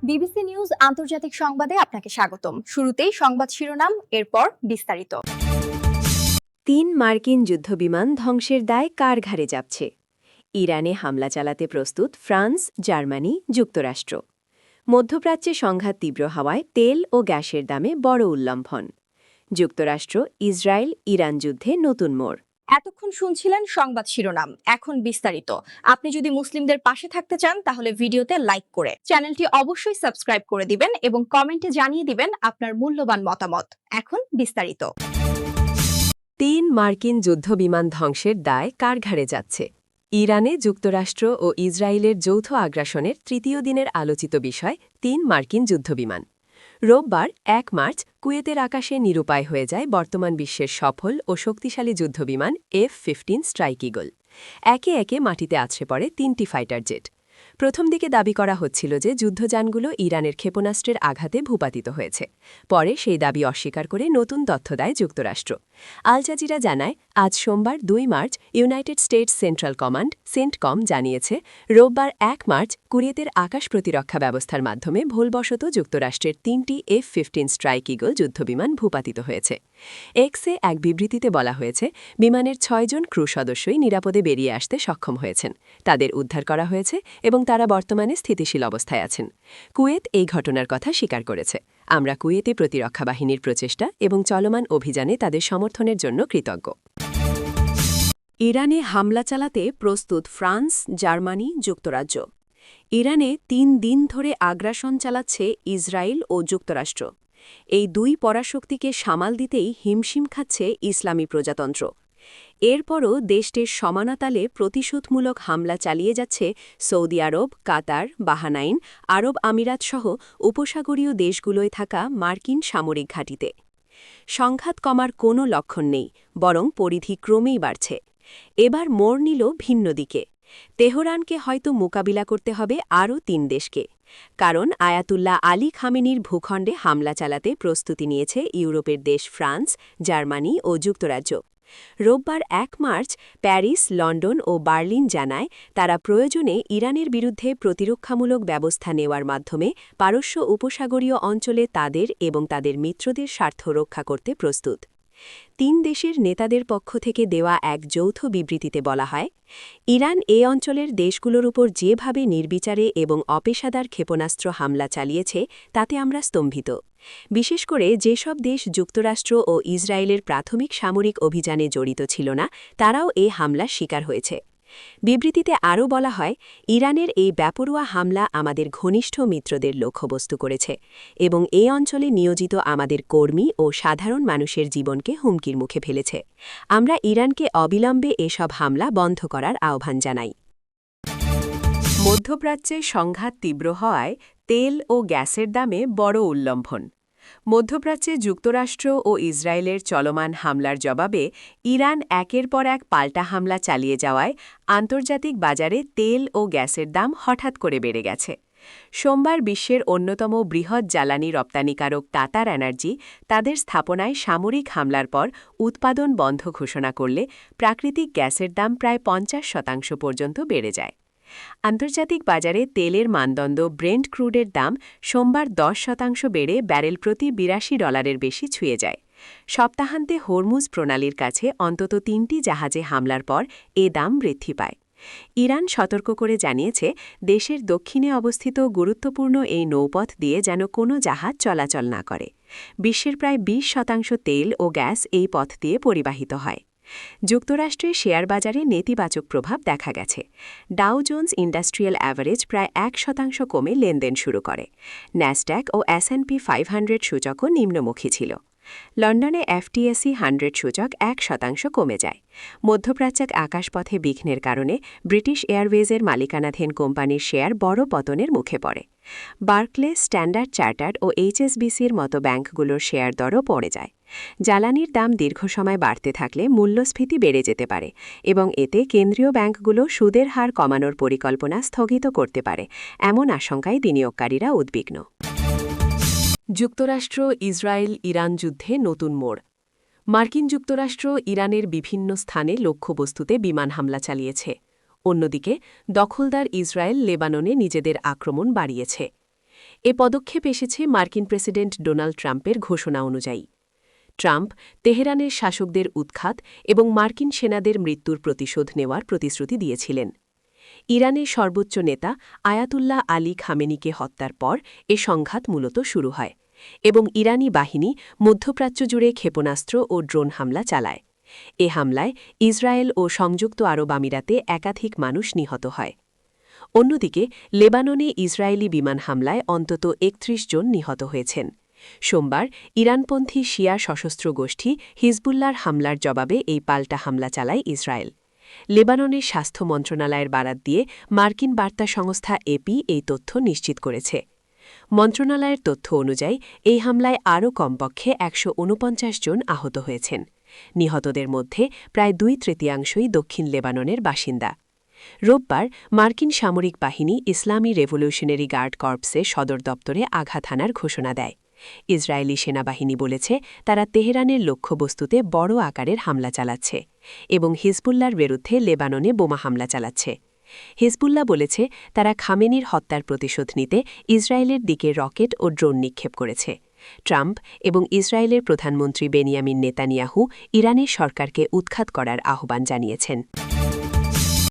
BBC news আন্তর্জাতিক সংবাদে আপনাকে স্বাগতম। শুরুতেই সংবাদ শিরোনাম, এরপর বিস্তারিত। ৩ মার্কিন যুদ্ধবিমান ধ্বংসের দায় কার ঘাড়ে যাচ্ছে? ইরানে হামলা চালাতে প্রস্তুত ফ্রান্স, জার্মানি, যুক্তরাষ্ট্র। মধ্যপ্রাচ্যে সংঘাত তীব্র হওয়ায় তেল ও গ্যাসের দামে বড় উল্লম্ফন। যুক্তরাষ্ট্র, ইসরায়েল, ইরান যুদ্ধে নতুন মোড়। এতক্ষণ শুনছিলেন সংবাদ শিরোনাম, এখন বিস্তারিত। আপনি যদি মুসলিমদের পাশে থাকতে চান তাহলে ভিডিওতে লাইক করে চ্যানেলটি অবশ্যই সাবস্ক্রাইব করে দিবেন এবং কমেন্টে জানিয়ে দিবেন আপনার মূল্যবান মতামত। এখন বিস্তারিত। ৩ মার্কিন যুদ্ধবিমান ধ্বংসের দায় কার ঘাড়ে যাচ্ছে? ইরানে যুক্তরাষ্ট্র ও ইসরায়েলের যৌথ আগ্রাসনের তৃতীয় দিনের আলোচিত বিষয় ৩ মার্কিন যুদ্ধবিমান। রোববার ১ মার্চ কুয়েতের আকাশে নিরুপায় হয়ে যায় বর্তমান বিশ্বের সফল ও শক্তিশালী যুদ্ধবিমান F-15 স্ট্রাইক ঈগল। একে একে মাটিতে আছড়ে পড়ে ৩টি ফাইটার জেট। প্রথম দিকে দাবি করা হচ্ছিল যে যুদ্ধযানগুলো ইরানের ক্ষেপণাস্ত্রের আঘাতে ভূপাতিত হয়েছে। পরে সেই দাবি অস্বীকার করে নতুন তথ্য দেয় যুক্তরাষ্ট্র। আল জাজিরা জানায়, আজ সোমবার ২ March United states central command CENTCOM জানিয়েছে, রোববার ১ মার্চ কুয়েতের আকাশ প্রতিরক্ষা ব্যবস্থার মাধ্যমে ভুলবশত যুক্তরাষ্ট্রের ৩টি F-15 স্ট্রাইক ঈগল যুদ্ধবিমান ভূপাতিত হয়েছে। এক্সে এক বিবৃতিতে বলা হয়েছে, বিমানের ৬ জন ক্রু সদস্যই নিরাপদে বেরিয়ে আসতে সক্ষম হয়েছেন। তাদের উদ্ধার করা হয়েছে এবং তারা বর্তমানে স্থিতিশীল অবস্থায় আছেন। কুয়েত এই ঘটনার কথা স্বীকার করেছে। আমরা কুয়েতে প্রতিরক্ষা বাহিনীর প্রচেষ্টা এবং চলমান অভিযানে তাদের সমর্থনের জন্য কৃতজ্ঞ। ইরানে হামলা চালাতে প্রস্তুত ফ্রান্স, জার্মানি, যুক্তরাজ্য। ইরানে ৩ দিন ধরে আগ্রাসন চালাচ্ছে ইসরায়েল ও যুক্তরাষ্ট্র। এই দুই পরাশক্তিকে সামাল দিতেই হিমশিম খাচ্ছে ইসলামী প্রজাতন্ত্র। এরপরও দেশটির সমানাতালে প্রতিশোধমূলক হামলা চালিয়ে যাচ্ছে সৌদি আরব, কাতার, বাহারাইন, আরব আমিরাতসহ উপসাগরীয় দেশগুলোয় থাকা মার্কিন সামরিক ঘাঁটিতে। সংঘাত কমার কোনো লক্ষণ নেই, বরং পরিধি ক্রমেই বাড়ছে। এবার মোড় নিল ভিন্ন দিকে। তেহরানকে হয়তো মোকাবিলা করতে হবে আরও ৩ দেশকে। কারণ আয়াতুল্লাহ আলী খামেনির ভূখণ্ডে হামলা চালাতে প্রস্তুতি নিয়েছে ইউরোপের দেশ ফ্রান্স, জার্মানি ও যুক্তরাজ্য। রোববার ১ মার্চ প্যারিস, লন্ডন ও বার্লিন জানায়, তারা প্রয়োজনে ইরানের বিরুদ্ধে প্রতিরক্ষামূলক ব্যবস্থা নেওয়ার মাধ্যমে পারস্য উপসাগরীয় অঞ্চলে তাদের এবং তাদের মিত্রদের স্বার্থ রক্ষা করতে প্রস্তুত। ৩ দেশের নেতাদের পক্ষ থেকে দেওয়া এক যৌথ বিবৃতিতে বলা হয়, ইরান এ অঞ্চলের দেশগুলোর উপর যেভাবে নির্বিচারে এবং অপেশাদার ক্ষেপণাস্ত্র হামলা চালিয়েছে তাতে আমরা স্তম্ভিত। বিশেষ করে যেসব দেশ যুক্তরাষ্ট্র ও ইসরায়েলের প্রাথমিক সামরিক অভিযানে জড়িত ছিল না, তারাও এ হামলার শিকার হয়েছে। বিবৃতিতে আরও বলা হয়, ইরানের এই বেপরোয়া হামলা আমাদের ঘনিষ্ঠ মিত্রদের লক্ষ্যবস্তু করেছে এবং এই অঞ্চলে নিয়োজিত আমাদের কর্মী ও সাধারণ মানুষের জীবনকে হুমকির মুখে ফেলেছে। আমরা ইরানকে অবিলম্বে এসব হামলা বন্ধ করার আহ্বান জানাই। মধ্যপ্রাচ্যে সংঘাত তীব্র হওয়ায় তেল ও গ্যাসের দামে বড় উল্লম্ফন। মধ্যপ্রাচ্যে যুক্তরাষ্ট্র ও ইসরায়েলের চলমান হামলার জবাবে ইরান একের পর এক পাল্টা হামলা চালিয়ে যাওয়ায় আন্তর্জাতিক বাজারে তেল ও গ্যাসের দাম হঠাৎ করে বেড়ে গেছে। সোমবার বিশ্বের অন্যতম বৃহৎ জ্বালানি রপ্তানিকারক কাতার এনার্জি তাদের স্থাপনায় সামরিক হামলার পর উৎপাদন বন্ধ ঘোষণা করলে প্রাকৃতিক গ্যাসের দাম প্রায় ৫০% পর্যন্ত বেড়ে যায়। আন্তর্জাতিক বাজারে তেলের মানদণ্ড ব্রেন্ট ক্রুডের দাম সোমবার ১০% বেড়ে ব্যারেল প্রতি $৮২ বেশি ছুঁয়ে যায়। সপ্তাহান্তে হরমুজ প্রণালীর কাছে অন্তত ৩টি জাহাজে হামলার পর এ দাম বৃদ্ধি পায়। ইরান সতর্ক করে জানিয়েছে, দেশের দক্ষিণে অবস্থিত গুরুত্বপূর্ণ এই নৌপথ দিয়ে যেন কোনো জাহাজ চলাচল না করে। বিশ্বের প্রায় ২০% তেল ও গ্যাস এই পথ দিয়ে পরিবাহিত হয়। যুক্তরাষ্ট্রের শেয়ার বাজারে নেতিবাচক প্রভাব দেখা গেছে। ডাও জোন্স ইন্ডাস্ট্রিয়াল অ্যাভারেজ প্রায় ১% কমে লেনদেন শুরু করে। ন্যাসড্যাক ও S&P 500 সূচকও নিম্নমুখী ছিল। লন্ডনে FTSE 100 সূচক ১% কমে যায়। মধ্যপ্রাচ্যে আকাশপথে বিঘ্নের কারণে ব্রিটিশ এয়ারওয়েজের মালিকানাধীন কোম্পানির শেয়ার বড় পতনের মুখে পড়ে। বার্কলে, স্ট্যান্ডার্ড চার্টার্ড ও HSBCর মতো ব্যাংকগুলোর শেয়ার দরও পড়ে যায়। জ্বালানির দাম দীর্ঘ সময় বাড়তে থাকলে মূল্যস্ফীতি বেড়ে যেতে পারে এবং এতে কেন্দ্রীয় ব্যাংকগুলো সুদের হার কমানোর পরিকল্পনা স্থগিত করতে পারে, এমন আশঙ্কায় বিনিয়োগকারীরা উদ্বিগ্ন। যুক্তরাষ্ট্র, ইসরায়েল, ইরান যুদ্ধে নতুন মোড়। মার্কিন যুক্তরাষ্ট্র ইরানের বিভিন্ন স্থানে লক্ষ্যবস্তুতে বিমান হামলা চালিয়েছে। অন্যদিকে দখলদার ইসরায়েল লেবাননে নিজেদের আক্রমণ বাড়িয়েছে। এ পদক্ষেপ এসেছে মার্কিন প্রেসিডেন্ট ডোনাল্ড ট্রাম্পের ঘোষণা অনুযায়ী। ট্রাম্প তেহরানের শাসকদের উৎখাত এবং মার্কিন সেনাদের মৃত্যুর প্রতিশোধ নেওয়ার প্রতিশ্রুতি দিয়েছিলেন। ইরানের সর্বোচ্চ নেতা আয়াতুল্লাহ আলী খামেনিকে হত্যার পর এ সংঘাত মূলত শুরু হয় এবং ইরানি বাহিনী মধ্যপ্রাচ্য জুড়ে ক্ষেপণাস্ত্র ও ড্রোন হামলা চালায়। এ হামলায় ইসরায়েল ও সংযুক্ত আরব আমিরাতে একাধিক মানুষ নিহত হয়। অন্যদিকে লেবাননে ইসরায়েলি বিমান হামলায় অন্তত ৩১ জন নিহত হয়েছেন। সোমবার ইরানপন্থী শিয়া সশস্ত্র গোষ্ঠী হিজবুল্লাহর হামলার জবাবে এই পাল্টা হামলা চালায় ইসরায়েল। লেবাননের স্বাস্থ্য মন্ত্রণালয়ের বরাত দিয়ে মার্কিন বার্তা সংস্থা এপি এই তথ্য নিশ্চিত করেছে। মন্ত্রণালয়ের তথ্য অনুযায়ী এই হামলায় আরও কমপক্ষে ১৪৯ জন আহত হয়েছেন। নিহতদের মধ্যে প্রায় ২/৩ দক্ষিণ লেবাননের বাসিন্দা। রোববার মার্কিন সামরিক বাহিনী ইসলামী রেভলিউশনারি গার্ড কর্পসের সদর দপ্তরে আঘাত হানার ঘোষণা দেয়। ইসরায়েলি সেনাবাহিনী বলেছে তারা তেহরানের লক্ষ্যবস্তুতে বড় আকারের হামলা চালাচ্ছে এবং হিজবুল্লাহর বিরুদ্ধে লেবাননে বোমা হামলা চালাচ্ছে। হিজবুল্লাহ বলেছে তারা খামেনির হত্যার প্রতিশোধ নিতে ইসরায়েলের দিকে রকেট ও ড্রোন নিক্ষেপ করেছে। ট্রাম্প এবং ইসরায়েলের প্রধানমন্ত্রী বেনিয়ামিন নেতানিয়াহু ইরানের সরকারকে উৎখাত করার আহ্বান জানিয়েছেন।